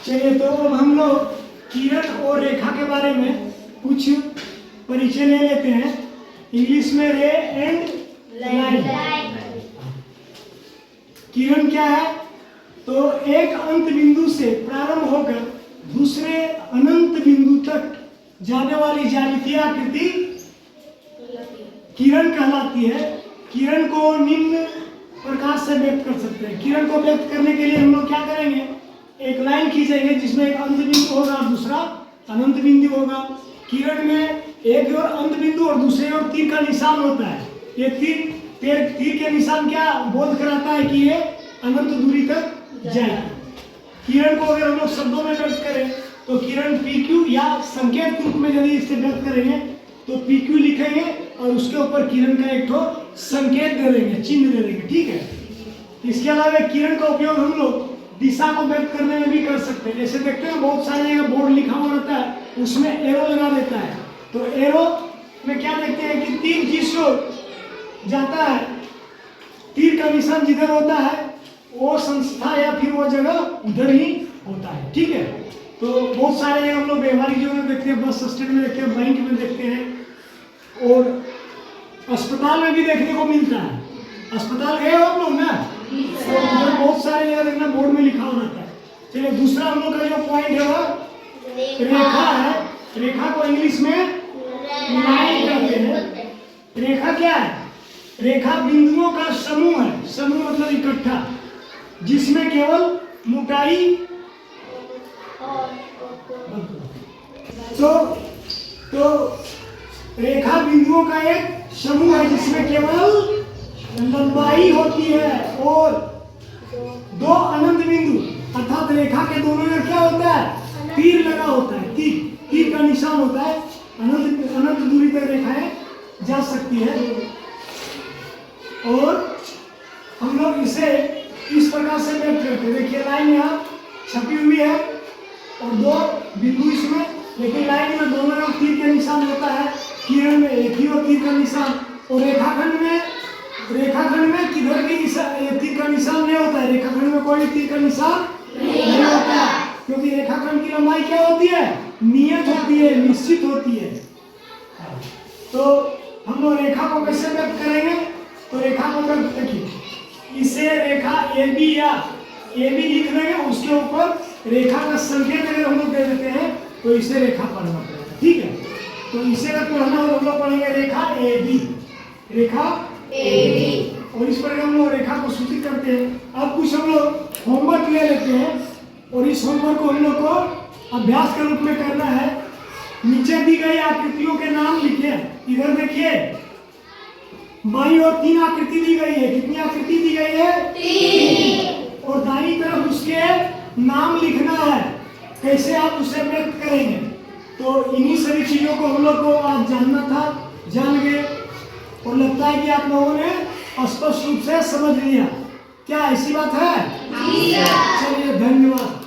चलिए, तो अब हम लोग किरण और रेखा के बारे में कुछ परिचय ले लेते हैं। इंग्लिश में रे एंड लाइन। किरण क्या है? तो एक अंत बिंदु से प्रारंभ होकर दूसरे अनंत बिंदु तक जाने वाली ज्यामितीय आकृति किरण कहलाती है। किरण को निम्न प्रकार से व्यक्त कर सकते हैं। किरण को व्यक्त करने के लिए हम लोग क्या करेंगे? एक लाइन खींचेंगे जिसमें एक अंत बिंदु होगा और दूसरा अनंत बिंदु होगा। किरण में एक ओर अंत बिंदु और दूसरे ओर तीर का निशान होता है। ये तीर के निशान क्या बोध कराता है कि ये अनंत दूरी तक जाएगी। किरण को अगर हम लोग शब्दों में व्यक्त करें तो किरण PQ या संकेत के रूप में यदि इसे व्यक्त करेंगे तो PQ लिखेंगे और उसके ऊपर किरण का एक ठो संकेत दे देंगे, चिन्ह दे देंगे। ठीक है। इसके अलावा किरण का उपयोग हम लोग दिशा को व्यक्त करने में भी कर सकते हैं। जैसे देखते हैं बहुत सारे जगह बोर्ड लिखा हुआ रहता है, उसमें एरो लगा देता है। तो एरो में क्या देखते हैं कि तीर जिस ओर जाता है, तीर का निशान जिधर होता है वो संस्था या फिर वो जगह उधर ही होता है। ठीक है। तो बहुत सारे जगह हम लोग व्यवहारिक जगह में देखते हैं, बस स्टैंड में देखते हैं, बैंक में देखते हैं और अस्पताल में भी देखने को मिलता है। अस्पताल गए हो आप लोग ना, तो उधर बहुत सारे जगह देखना बोर्ड में लिखा हुआ रहता है। चलिए, दूसरा हम लोग का जो पॉइंट है वो रेखा है। रेखा को इंग्लिश में लाइन कहते हैं। रेखा क्या है? रेखा बिंदुओं का समूह है। समूह मतलब इकट्ठा, जिसमें केवल मोटाई तो रेखा बिंदुओं का एक समूह है जिसमें केवल लंबाई होती है और दो अनंत बिंदु, अर्थात रेखा के दोनों में क्या होता है? तीर लगा होता है। तीर का निशान होता है। अनंत दूरी तक रेखाएं जा सकती है और हम लोग इसे इस प्रकार से व्यक्त करते हैं। देखिए, लाइन यहाँ छपी हुई है और दो बिंदु इसमें, लेकिन लाइन में दोनों ओर तीर का निशान होता है। किरण में एक ही और तीर का निशान, और रेखाखंड में किधर भी तीर का निशान नहीं होता है। रेखाखंड में कोई तीर का निशान नहीं होता, क्योंकि रेखाखंड की लंबाई क्या होती है? नियत होती है, निश्चित होती है। तो हम लोग रेखा को कैसे व्यक्त करेंगे? तो रेखा को व्यक्त देखिए, इसे रेखा AB या AB लिख देंगे, उसके ऊपर रेखा का संकेत अगर हम लोग दे देते हैं तो इसे रेखा पढ़ना पड़ेगा। ठीक है। तो इसे अगर पढ़ना हो तो हम लोग पढ़ेंगे रेखा AB, रेखा AB, और इस पर हम लोग रेखा को सूचित करते हैं। अब कुछ हम लोग होमवर्क ले लेते हैं और इस होमवर्क को हम लोग को अभ्यास के रूप में करना है। नीचे दी गई आकृतियों के नाम लिखिए। इधर देखिए, बाईं ओर 3 आकृति दी गई है। कितनी आकृति दी गई है? 3। और दाईं तरफ उसके नाम लिखना है। कैसे आप उसे व्यक्त करेंगे? तो इन्हीं सभी चीजों को हम लोग को आज जानना था, जान गए और लगता है कि आप लोगों ने स्पष्ट रूप से समझ लिया। क्या ऐसी बात है? चलिए, धन्यवाद।